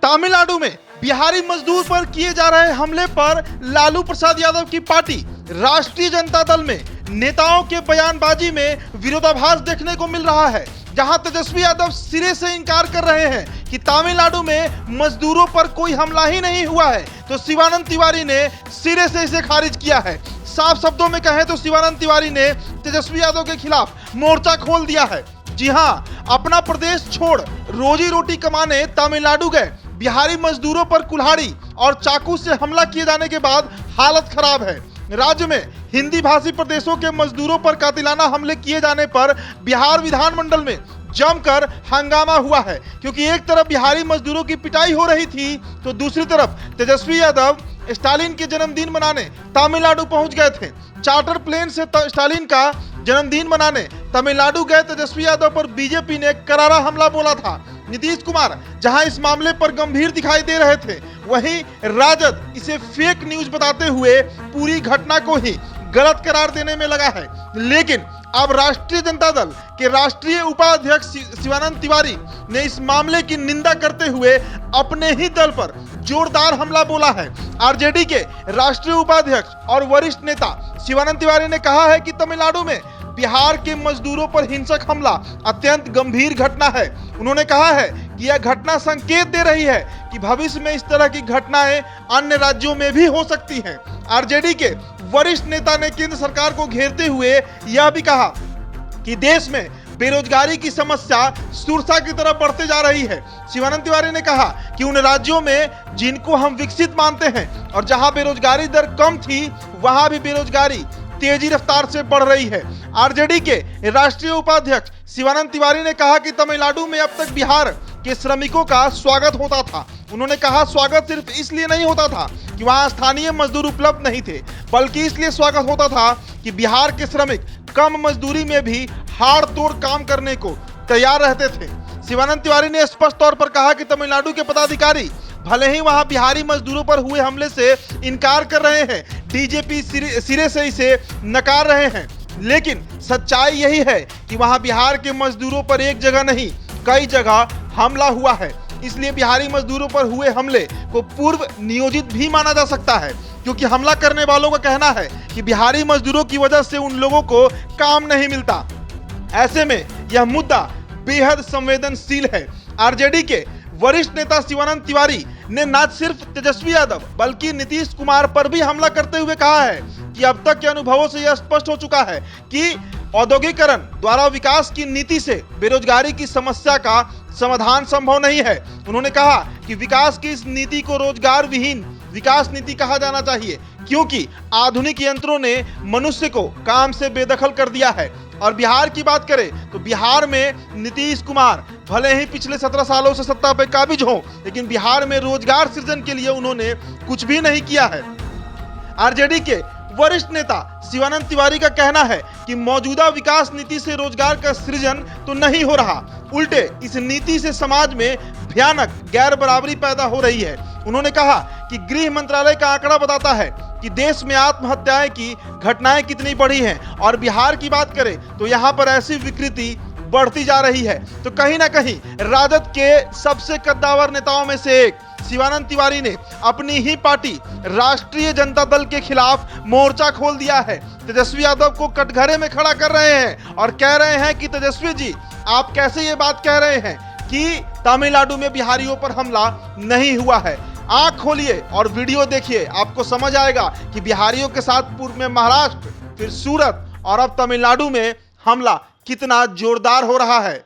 तमिलनाडु में बिहारी मजदूर पर किए जा रहे हमले पर लालू प्रसाद यादव की पार्टी राष्ट्रीय जनता दल में नेताओं के बयानबाजी में विरोधाभास देखने को मिल रहा है। जहां तेजस्वी यादव सिरे से इनकार कर रहे हैं कि तमिलनाडु में मजदूरों पर कोई हमला ही नहीं हुआ है, तो शिवानंद तिवारी ने सिरे से इसे खारिज किया है। साफ शब्दों में कहें तो शिवानंद तिवारी ने तेजस्वी यादव के खिलाफ मोर्चा खोल दिया है। जी हां, अपना प्रदेश छोड़ रोजी रोटी कमाने तमिलनाडु गए बिहारी मजदूरों पर कुल्हाड़ी और चाकू से हमला किए जाने के बाद हालत खराब है। राज्य में हिंदी भाषी प्रदेशों के मजदूरों पर कातिलाना हमले किए जाने पर बिहार विधानमंडल में जमकर हंगामा हुआ है, क्योंकि एक तरफ बिहारी मजदूरों की पिटाई हो रही थी तो दूसरी तरफ तेजस्वी यादव स्टालिन के जन्मदिन मनाने तमिलनाडु पहुंच गए थे। चार्टर प्लेन से स्टालिन का जन्मदिन मनाने तमिलनाडु गए तेजस्वी यादव पर बीजेपी ने करारा हमला बोला था। नीतीश कुमार जहां इस मामले पर गंभीर दिखाई दे रहे थे, वहीं राजद इसे फेक न्यूज बताते हुए पूरी घटना को ही गलत करार देने में लगा है। लेकिन अब राष्ट्रीय जनता दल के राष्ट्रीय उपाध्यक्ष शिवानंद तिवारी ने इस मामले की निंदा करते हुए अपने ही दल पर जोरदार हमला बोला है। आरजेडी के राष्ट्रीय उपाध्यक्ष और वरिष्ठ नेता शिवानंद तिवारी ने कहा है कि तमिलनाडु में बिहार के मजदूरों पर हिंसक हमला अत्यंत गंभीर घटना है। उन्होंने कहा है कि यह घटना संकेत दे रही है कि भविष्य में इस तरह की घटनाएं अन्य राज्यों में भी हो सकती हैं। आरजेडी के वरिष्ठ नेता ने केंद्र सरकार को घेरते हुए यह भी कहा कि देश में बेरोजगारी की समस्या सुरसा की तरफ बढ़ते जा रही है। शिवानंद तिवारी ने कहा कि उन राज्यों में जिनको हम विकसित मानते हैं और जहां बेरोजगारी दर कम थी, वहां भी बेरोजगारी तेजी रफ्तार से बढ़ रही है। आरजेडी के राष्ट्रीय उपाध्यक्ष शिवानंद तिवारी ने कहा कि तमिलनाडु में अब तक बिहार के श्रमिकों का स्वागत होता था। उन्होंने कहा स्वागत सिर्फ इसलिए नहीं होता था कि वहां स्थानीय मजदूर उपलब्ध नहीं थे, बल्कि इसलिए स्वागत होता था कि बिहार के श्रमिक कम मजदूरी में भी हाड़ तोड़ काम करने को तैयार रहते थे। शिवानंद तिवारी ने स्पष्ट तौर पर कहा कि तमिलनाडु के पदाधिकारी भले ही वहां बिहारी मजदूरों पर हुए हमले से इनकार कर रहे हैं, डीजीपी सिरे से इसे नकार रहे हैं, लेकिन सच्चाई यही है कि वहां बिहार के मजदूरों पर एक जगह नहीं कई जगह हमला हुआ है। इसलिए बिहारी मजदूरों पर हुए हमले को पूर्व नियोजित भी माना जा सकता है, क्योंकि हमला करने वालों का कहना है कि बिहारी मजदूरों की वजह से उन लोगों को काम नहीं मिलता। ऐसे में यह मुद्दा बेहद संवेदनशील है। आरजेडी के वरिष्ठ नेता शिवानंद तिवारी ने न सिर्फ तेजस्वी यादव बल्कि नीतीश कुमार पर भी हमला करते हुए कहा है कि अब तक के अनुभवों से यह स्पष्ट हो चुका है कि औद्योगिकरण द्वारा विकास की नीति से बेरोजगारी की समस्या का समाधान संभव नहीं है। उन्होंने कहा कि विकास की इस नीति को रोजगार विहीन विकास नीति कहा जाना चाहिए, क्योंकि आधुनिक यंत्रों ने मनुष्य को काम से बेदखल कर दिया है। और बिहार की बात करें तो बिहार में नीतीश कुमार भले ही पिछले 17 सालों से सत्ता पर काबिज हो, लेकिन बिहार में रोजगार सृजन के लिए उन्होंने कुछ भी नहीं किया है। आरजेडी के वरिष्ठ नेता शिवानंद तिवारी का कहना है कि मौजूदा विकास नीति से रोजगार का सृजन तो नहीं हो रहा, उल्टे इस नीति से समाज में भयानक गैर बराबरी पैदा हो रही है। उन्होंने कहा कि गृह मंत्रालय का आंकड़ा बताता है कि देश में आत्महत्याएं की घटनाएं कितनी बढ़ी हैं, और बिहार की बात करें तो यहाँ पर ऐसी विकृति बढ़ती जा रही है। तो कहीं ना कहीं राजद के सबसे कद्दावर नेताओं में से एक शिवानंद तिवारी ने अपनी ही पार्टी राष्ट्रीय जनता दल के खिलाफ मोर्चा खोल दिया है। तेजस्वी यादव को कटघरे में खड़ा कर रहे हैं और कह रहे हैं कि तेजस्वी जी, आप कैसे ये बात कह रहे हैं कि तमिलनाडु में बिहारियों पर हमला नहीं हुआ है। आंख खोलिए और वीडियो देखिए, आपको समझ आएगा कि बिहारियों के साथ पूर्व में महाराष्ट्र, फिर सूरत और अब तमिलनाडु में हमला कितना जोरदार हो रहा है।